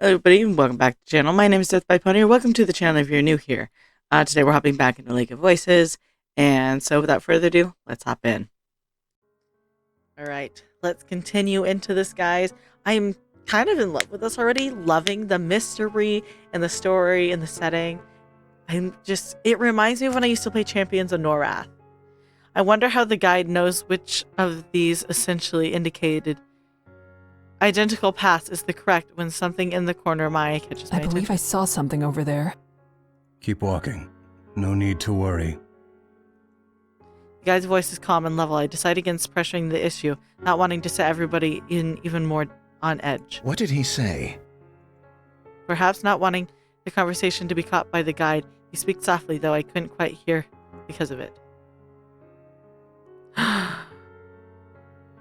Hello everybody, and welcome back to the channel. My name is Death by Pony, or welcome to the channel if you're new here. Today we're hopping back into Lake of Voices, and so without further ado, let's hop in. Alright, let's continue into this, guys. I'm kind of in love with this already, loving the mystery and the story and the setting. It reminds me of when I used to play Champions of Norath. I wonder how the guide knows which of these essentially indicated identical paths is the correct when something in the corner of my eye catches my I believe attention. I saw something over there. Keep walking. No need to worry. The guide's voice is calm and level. I decide against pressuring the issue, not wanting to set everybody in even more on edge. What did he say? Perhaps not wanting the conversation to be caught by the guide, he speaks softly, though I couldn't quite hear because of it.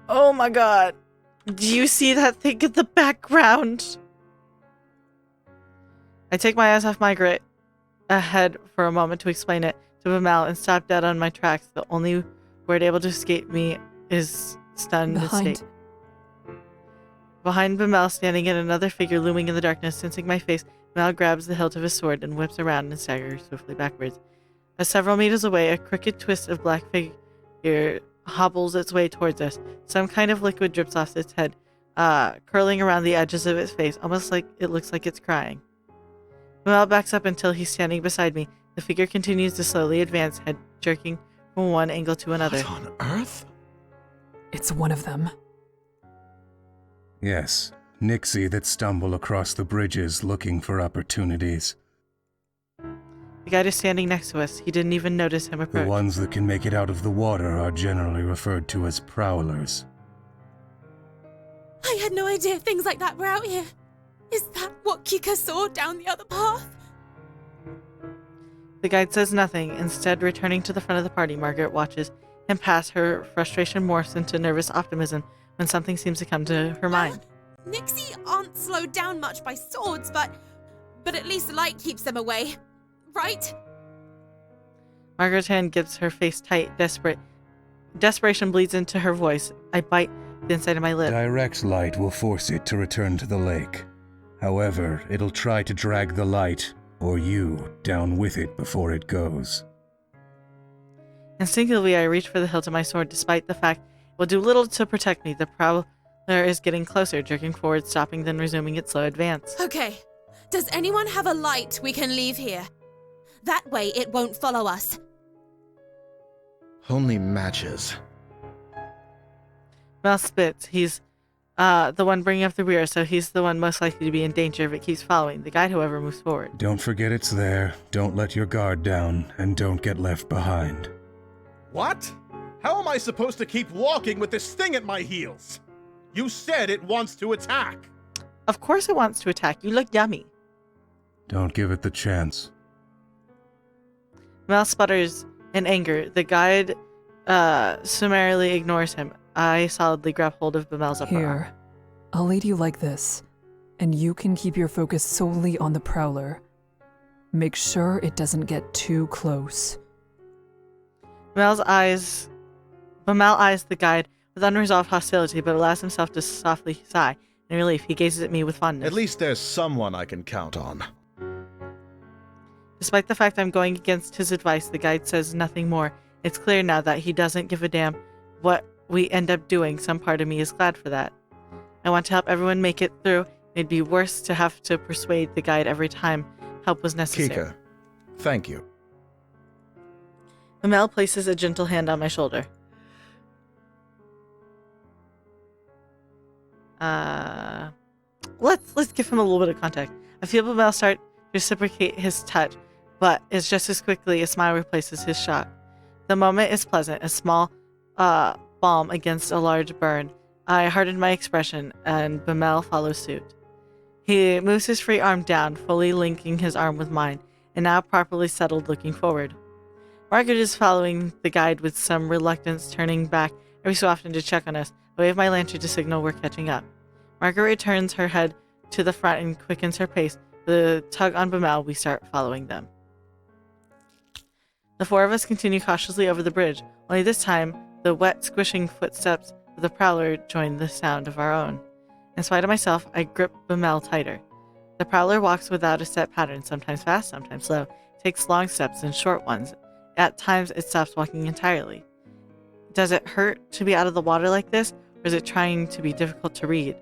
Oh my god. Do you see that thing in the background? I take my eyes off Margaret ahead for a moment to explain it to Bamel and stop dead on my tracks. The only word able to escape me is stunned state. Behind Bamel, standing in another figure looming in the darkness, sensing my face, Bamel grabs the hilt of his sword and whips around and staggers swiftly backwards. As several meters away, a crooked twist of black figure hobbles its way towards us. Some kind of liquid drips off its head, curling around the edges of its face, almost like it looks like it's crying. Bamel backs up until he's standing beside me. The figure continues to slowly advance, head jerking from one angle to another. What on earth? It's one of them. Yes, Nixie that stumble across the bridges looking for opportunities. The guide is standing next to us. He didn't even notice him The approach. ones that can make it out of the water are generally referred to as prowlers. I had no idea things like that were out here. Is that what Kika saw down the other path? The guide says nothing, instead returning to the front of the party. Margaret watches him pass. Her frustration morphs into nervous optimism when something seems to come to her mind. Nixie aren't slowed down much by swords, but at least light keeps them away, right? Margaret's hand gives her face tight, desperation bleeds into her voice. I bite the inside of my lip. Direct light will force it to return to the lake. However, it'll try to drag the light, or you, down with it before it goes. Instinctively, I reach for the hilt of my sword, despite the fact it will do little to protect me. The prowler is getting closer, jerking forward, stopping, then resuming its slow advance. Okay. Does anyone have a light we can leave here? That way it won't follow us. Only matches. Mel spits. He's the one bringing up the rear, so he's the one most likely to be in danger if it keeps following. The guide, however, moves forward. Don't forget it's there, don't let your guard down, and don't get left behind. What? How am I supposed to keep walking with this thing at my heels? You said it wants to attack. Of course it wants to attack. You look yummy. Don't give it the chance. Mel sputters in anger. The guide summarily ignores him. I solidly grab hold of Bamel's upper arm. Here, I'll lead you like this, and you can keep your focus solely on the prowler. Make sure it doesn't get too close. Bamel eyes the guide with unresolved hostility, but allows himself to softly sigh. In relief, he gazes at me with fondness. At least there's someone I can count on. Despite the fact I'm going against his advice, the guide says nothing more. It's clear now that he doesn't give a damn what we end up doing. Some part of me is glad for that. I want to help everyone make it through. It'd be worse to have to persuade the guide every time help was necessary. Kika, thank you. Bamel places a gentle hand on my shoulder. Let's give him a little bit of context. I feel Bamel start to reciprocate his touch, but it's just as quickly a smile replaces his shock. The moment is pleasant, a small balm against a large burn. I harden my expression, and Bamel follows suit. He moves his free arm down, fully linking his arm with mine, and now properly settled, looking forward. Margaret is following the guide with some reluctance, turning back every so often to check on us. I wave my lantern to signal we're catching up. Margaret returns her head to the front and quickens her pace. With a tug on Bamel, we start following them. The four of us continue cautiously over the bridge, only this time the wet, squishing footsteps the prowler joined the sound of our own. In spite of myself, I grip Bamel tighter. The prowler walks without a set pattern, sometimes fast, sometimes slow, takes long steps and short ones. At times, it stops walking entirely. Does it hurt to be out of the water like this, or is it trying to be difficult to read?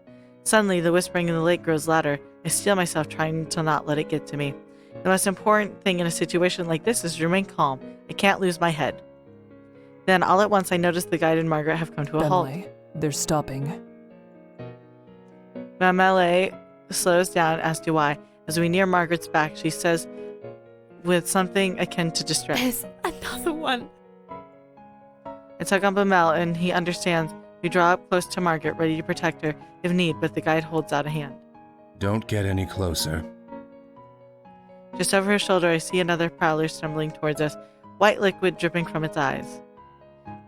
Suddenly, the whispering in the lake grows louder. I steel myself, trying to not let it get to me. The most important thing in a situation like this is to remain calm. I can't lose my head. Then, all at once, I notice the guide and Margaret have come to a halt. Benley, they're stopping. Mamele slows down, as do I. As we near Margaret's back, she says with something akin to distress, There's another one. I tug on Bamel, and he understands. We draw up close to Margaret, ready to protect her if need, but the guide holds out a hand. Don't get any closer. Just over her shoulder, I see another prowler stumbling towards us, white liquid dripping from its eyes.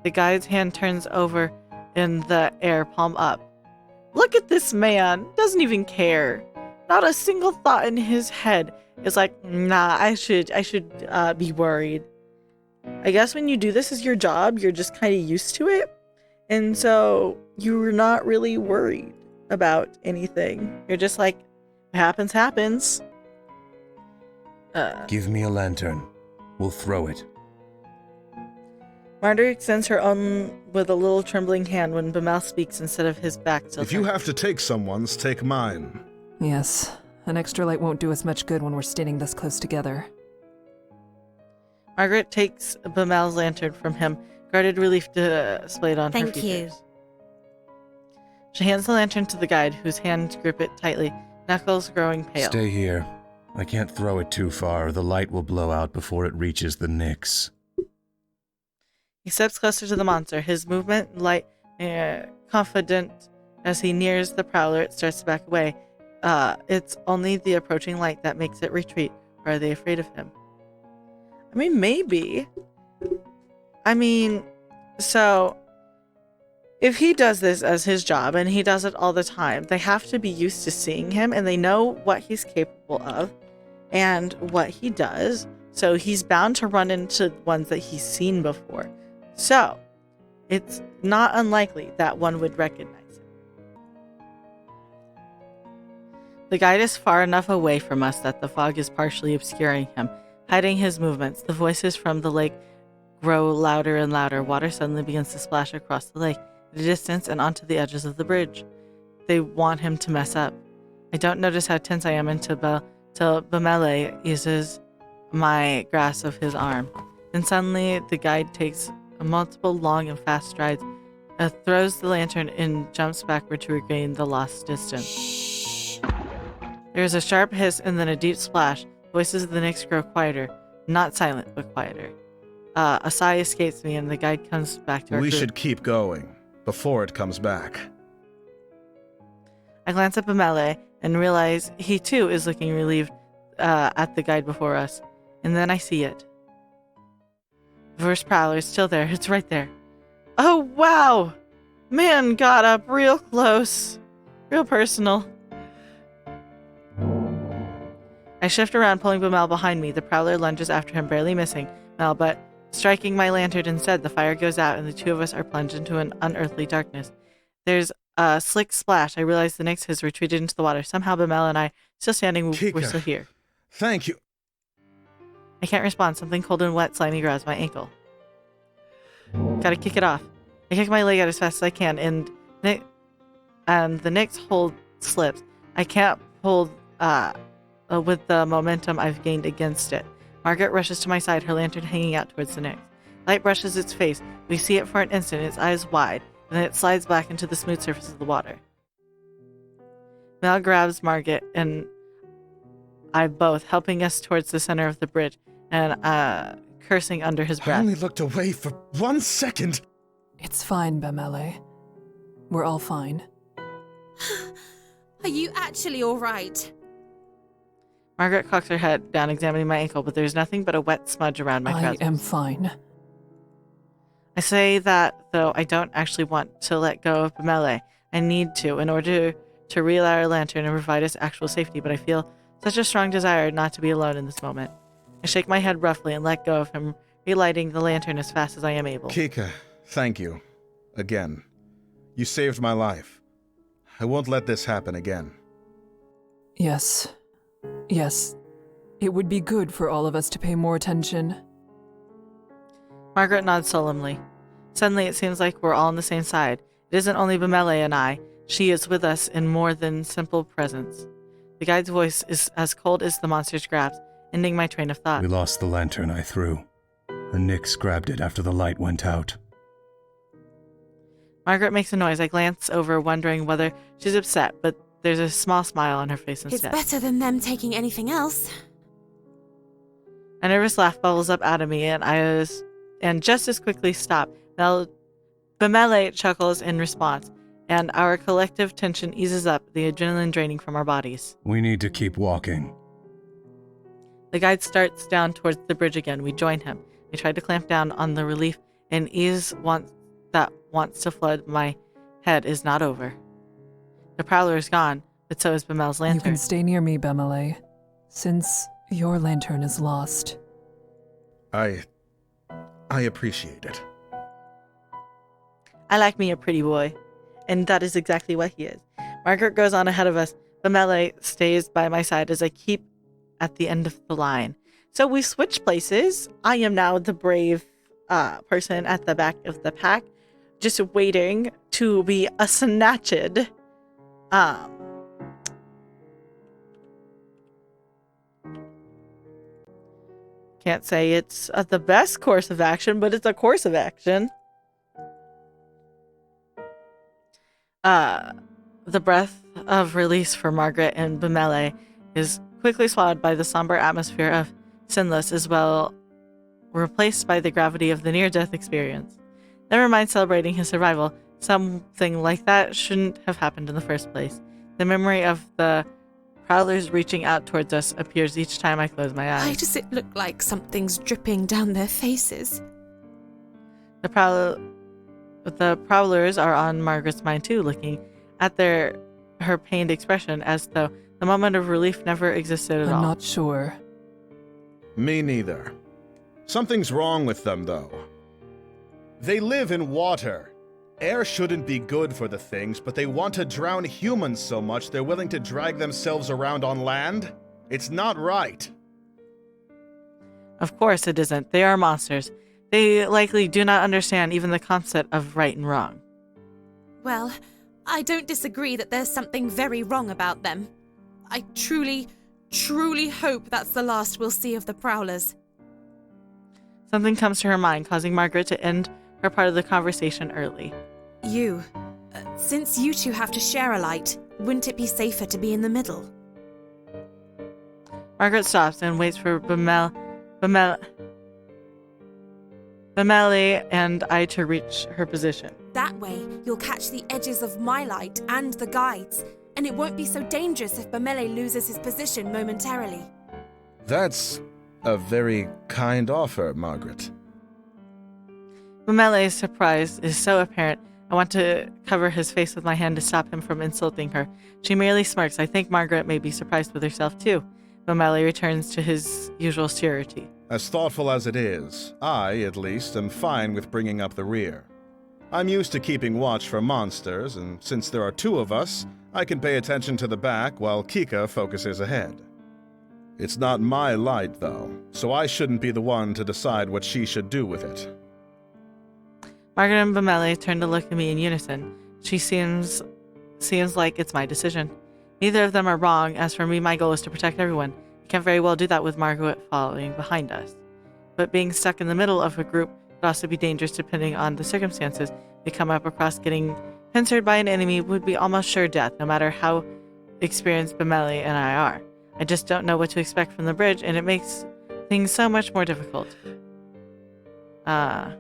The guide's hand turns over in the air, palm up. Look at this man! Doesn't even care. Not a single thought in his head is like, nah, I should be worried. I guess when you do this as your job, you're just kind of used to it. And so you're not really worried about anything. You're just like, what happens, happens. Give me a lantern. We'll throw it. Margaret extends her own with a little trembling hand when Bamel speaks instead of his back to If you have to take someone's, take mine. Yes, an extra light won't do us much good when we're standing this close together. Margaret takes Bamel's lantern from him, guarded relief displayed on her Thank you. features. She hands the lantern to the guide, whose hands grip it tightly, knuckles growing pale. Stay here. I can't throw it too far, or the light will blow out before it reaches the Nyx. He steps closer to the monster, his movement light, confident. As he nears the prowler, it starts to back away. It's only the approaching light that makes it retreat, or are they afraid of him? I mean, maybe. So if he does this as his job, and he does it all the time, they have to be used to seeing him, and they know what he's capable of and what he does. So he's bound to run into ones that he's seen before. So it's not unlikely that one would recognize him. The guide is far enough away from us that the fog is partially obscuring him, hiding his movements. The voices from the lake grow louder and louder. Water suddenly begins to splash across the lake, at a distance and onto the edges of the bridge. They want him to mess up. I don't notice how tense I am until Bamele eases my grasp of his arm. Then suddenly the guide takes multiple long and fast strides, throws the lantern and jumps backward to regain the lost distance. Shh. There is a sharp hiss and then a deep splash. Voices of the Nyx grow quieter. Not silent, but quieter. A sigh escapes me and the guide comes back to our We group. should keep going before it comes back. I glance at Bamele and realize he too is looking relieved at the guide before us. And then I see it. The first prowler is still there. It's right there. Oh, wow! Man got up real close. Real personal. I shift around, pulling Bamel behind me. The prowler lunges after him, barely missing Mel, but striking my lantern instead. The fire goes out, and the two of us are plunged into an unearthly darkness. There's a slick splash. I realize the Nyx has retreated into the water. Somehow Bamel and I, still standing, we're Kika. still here. Thank you. I can't respond. Something cold and wet slimy grabs my ankle. Gotta kick it off. I kick my leg out as fast as I can, and the Nyx hold slips. I can't hold with the momentum I've gained against it. Margaret rushes to my side, her lantern hanging out towards the Nyx. Light brushes its face. We see it for an instant, its eyes wide, and then it slides back into the smooth surface of the water. Mel grabs Margaret and I both, helping us towards the center of the bridge, and cursing under his I breath. only looked away for 1 second. It's fine, Bamele. We're all fine. Are you actually all right? Margaret cocks her head down, examining my ankle, but there's nothing but a wet smudge around my I trousers. am fine. I say that, though I don't actually want to let go of Bamele. I need to, in order to relight our lantern and provide us actual safety, but I feel such a strong desire not to be alone in this moment. I shake my head roughly and let go of him, relighting the lantern as fast as I am able. Kika, thank you. Again. You saved my life. I won't let this happen again. Yes, Yes, it would be good for all of us to pay more attention. Margaret nods solemnly. Suddenly, it seems like we're all on the same side. It isn't only Bemele and I. She is with us in more than simple presence. The guide's voice is as cold as the monster's grasp, ending my train of thought. We lost the lantern I threw. And Nyx grabbed it after the light went out. Margaret makes a noise. I glance over, wondering whether she's upset, but there's a small smile on her face instead. It's better than them taking anything else. A nervous laugh bubbles up out of me, and just as quickly stop. Bemele chuckles in response, and our collective tension eases up, the adrenaline draining from our bodies. We need to keep walking. The guide starts down towards the bridge again. We join him. I try to clamp down on the relief and ease that wants to flood my head is not over. The prowler is gone, but so is Bemele's lantern. You can stay near me, Bemele, since your lantern is lost. I appreciate it. I like me a pretty boy, and that is exactly what he is. Margaret goes on ahead of us. Bemele stays by my side as I keep at the end of the line. So we switch places. I am now the brave person at the back of the pack, just waiting to be snatched. Can't say it's the best course of action, but it's a course of action. The breath of release for Margaret and Bemele is quickly swallowed by the somber atmosphere of Sinless, as well replaced by the gravity of the near-death experience. Never mind celebrating his survival. Something like that shouldn't have happened in the first place. The memory of the prowlers reaching out towards us appears each time I close my eyes. Why does it look like something's dripping down their faces? The prowlers are on Margaret's mind too, looking at her pained expression as though the moment of relief never existed at all. I'm not sure. Me neither. Something's wrong with them, though. They live in water. Air shouldn't be good for the things, but they want to drown humans so much they're willing to drag themselves around on land? It's not right. Of course it isn't. They are monsters. They likely do not understand even the concept of right and wrong. Well, I don't disagree that there's something very wrong about them. I truly hope that's the last we'll see of the prowlers. Something comes to her mind, causing Margaret to end her part of the conversation early. Since you two have to share a light, wouldn't it be safer to be in the middle? Margaret stops and waits for Bemele and I to reach her position. That way, you'll catch the edges of my light and the guides, and it won't be so dangerous if Bemele loses his position momentarily. That's a very kind offer, Margaret. Bemele's surprise is so apparent, I want to cover his face with my hand to stop him from insulting her. She merely smirks. I think Margaret may be surprised with herself too. Bemele returns to his usual surety. As thoughtful as it is, I, at least, am fine with bringing up the rear. I'm used to keeping watch for monsters, and since there are two of us, I can pay attention to the back while Kika focuses ahead. It's not my light, though, so I shouldn't be the one to decide what she should do with it. Margaret and Bemele turn to look at me in unison. She seems like it's my decision. Neither of them are wrong. As for me, my goal is to protect everyone. I can't very well do that with Margaret following behind us. But being stuck in the middle of a group could also be dangerous depending on the circumstances. We come up across getting pincered by an enemy would be almost sure death, no matter how experienced Bemele and I are. I just don't know what to expect from the bridge, and it makes things so much more difficult. So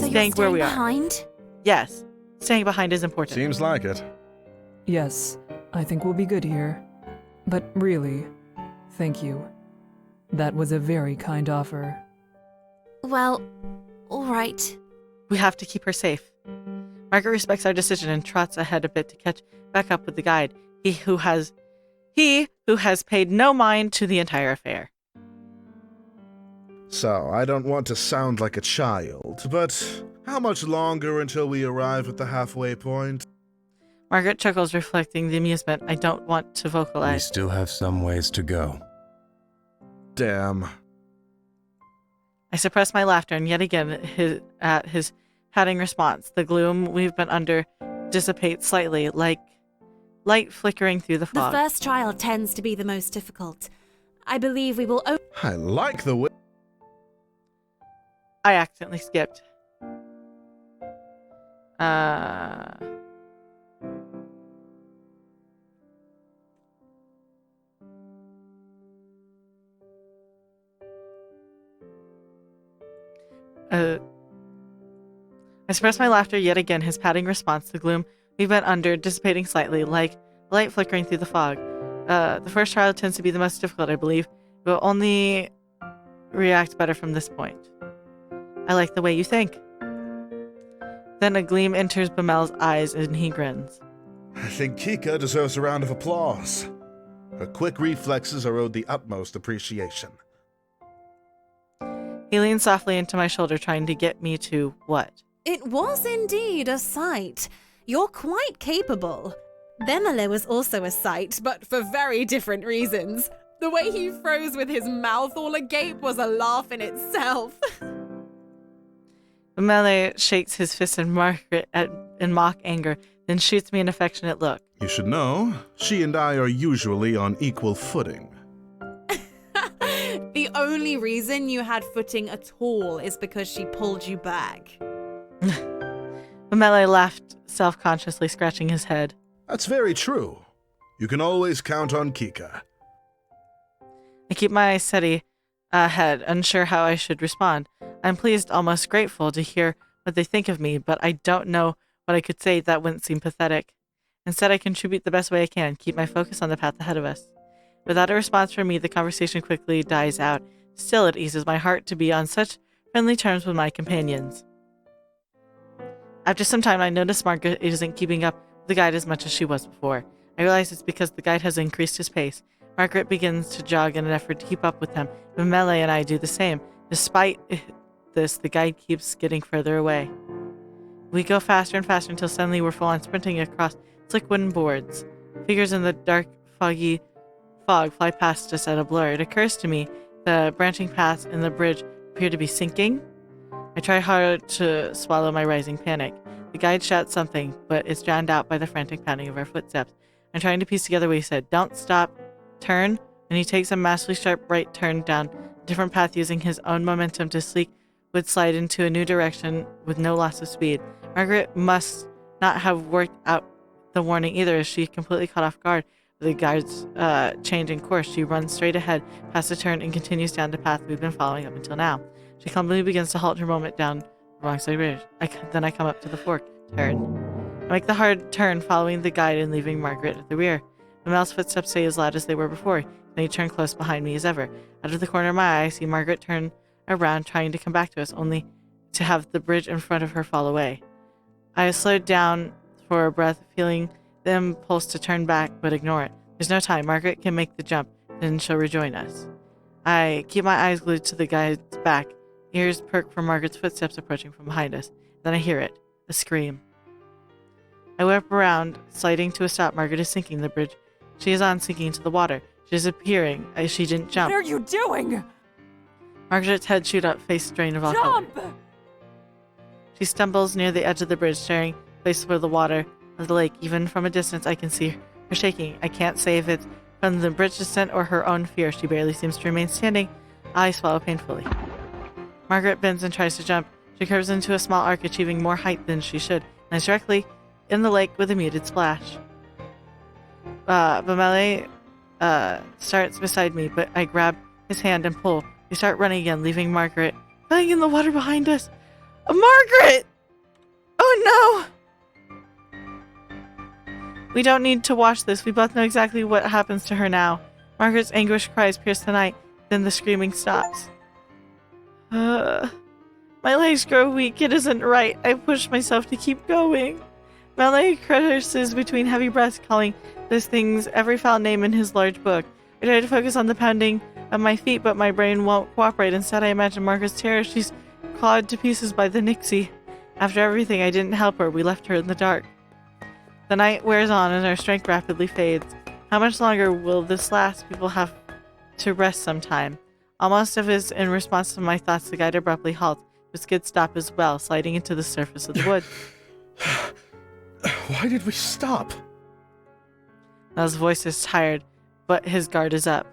Staying where we are. behind? Yes, staying behind is important. Seems like it. Yes, I think we'll be good here. But really, thank you. That was a very kind offer. Well, all right. We have to keep her safe. Margaret respects our decision and trots ahead a bit to catch back up with the guide, he who has paid no mind to the entire affair. So, I don't want to sound like a child, but how much longer until we arrive at the halfway point? Margaret chuckles, reflecting the amusement I don't want to We vocalize. still have some ways to go. Damn. I suppress my laughter, and yet again, at his patting response, the gloom we've been under dissipates slightly, like light flickering through the The fog. first trial tends to be the most difficult. I believe we will I like the way. I accidentally skipped. Uh... I suppress my laughter yet again, his patting response, the gloom we've been under dissipating slightly, like light flickering through the fog. The first trial tends to be the most difficult, I believe. We'll only react better from this point. I like the way you think. Then a gleam enters Bamel's eyes and he grins. I think Kika deserves a round of applause. Her quick reflexes are owed the utmost appreciation. He leans softly into my shoulder, trying to get me to what? It was indeed a sight. You're quite capable. Bemele was also a sight, but for very different reasons. The way he froze with his mouth all agape was a laugh in itself. Bamele shakes his fist at Margaret in mock anger, then shoots me an affectionate look. You should know, she and I are usually on equal footing. The only reason you had footing at all is because she pulled you back. Bamele laughed self-consciously, scratching his head. That's very true. You can always count on Kika. I keep my eyes steady ahead, unsure how I should respond. I'm pleased, almost grateful, to hear what they think of me, but I don't know what I could say that wouldn't seem pathetic. Instead, I contribute the best way I can, keep my focus on the path ahead of us. Without a response from me, the conversation quickly dies out. Still, it eases my heart to be on such friendly terms with my companions. After some time, I notice Margaret isn't keeping up with the guide as much as she was before. I realize it's because the guide has increased his pace. Margaret begins to jog in an effort to keep up with him, and Melee and I do the same. Despite this, the guide keeps getting further away. We go faster and faster until suddenly we're full on sprinting across slick wooden boards. Figures in the dark, foggy fog fly past us at a blur. It occurs to me the branching paths in the bridge appear to be sinking. I try hard to swallow my rising panic. The guide shouts something, but it's drowned out by the frantic pounding of our footsteps. I'm trying to piece together what he said. Don't stop, turn, and he takes a massively sharp right turn down a different path using his own momentum to Sleek would slide into a new direction with no loss of speed. Margaret must not have worked out the warning either, as she completely caught off guard with the guide's changing course. She runs straight ahead, past the turn, and continues down the path we've been following up until now. She clumsily begins to halt her moment down the wrong side of the bridge. Then I come up to the fork. Turn. I make the hard turn, following the guide and leaving Margaret at the rear. Mamel's footsteps stay as loud as they were before. They turn close behind me as ever. Out of the corner of my eye, I see Margaret turn around, trying to come back to us, only to have the bridge in front of her fall away. I slowed down for a breath, feeling the impulse to turn back, but ignore it. There's no time. Margaret can make the jump, then she'll rejoin us. I keep my eyes glued to the guide's back, ears perk for Margaret's footsteps approaching from behind us. Then I hear it. A scream. I whip around, sliding to a stop. Margaret is sinking the bridge. She is on, sinking into the water. She is appearing. She didn't jump. What are you doing? Margaret's head shoot up, face drained of all color. Jump! She stumbles near the edge of the bridge, staring places where the water of the lake. Even from a distance, I can see her shaking. I can't say if it's from the bridge descent or her own fear. She barely seems to remain standing. I swallow painfully. Margaret bends and tries to jump. She curves into a small arc, achieving more height than she should, and is directly in the lake with a muted splash. Bamele starts beside me, but I grab his hand and pull. We start running again, leaving Margaret lying in the water behind us. Margaret! Oh no! We don't need to watch this. We both know exactly what happens to her now. Margaret's anguished cries pierce the night, then the screaming stops. My legs grow weak. It isn't right. I push myself to keep going. Melee curses between heavy breaths, calling those things every foul name in his large book. I try to focus on the pounding of my feet, but my brain won't cooperate. Instead, I imagine Margaret's terror. She's clawed to pieces by the Nixie. After everything, I didn't help her. We left her in the dark. The night wears on and our strength rapidly fades. How much longer will this last? People have to rest sometime. Almost as in response to my thoughts, the guide abruptly halts. The skid stop as well, sliding into the surface of the wood. Why did we stop? Now his voice is tired, but his guard is up.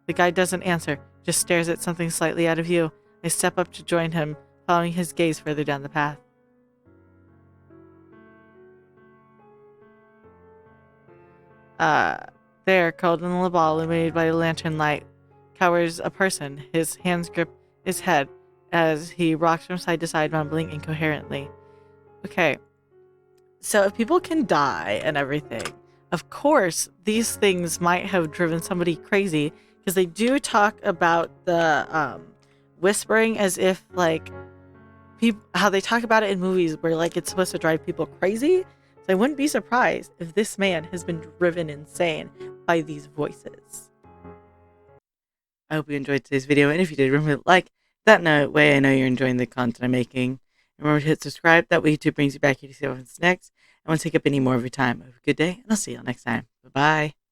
The guide doesn't answer, just stares at something slightly out of view. I step up to join him, following his gaze further down the path. There, curled in the ball illuminated by the lantern light, cowers a person. His hands grip his head as he rocks from side to side, mumbling incoherently. Okay, so if people can die and everything, of course, these things might have driven somebody crazy, because they do talk about the whispering as if, like, how they talk about it in movies where, like, it's supposed to drive people crazy. So I wouldn't be surprised if this man has been driven insane by these voices. I hope you enjoyed today's video, and if you did, remember to like. That way I know you're enjoying the content I'm making. And remember to hit subscribe. That way YouTube brings you back here to see what happens next. I won't take up any more of your time. Have a good day, and I'll see you all next time. Bye-bye.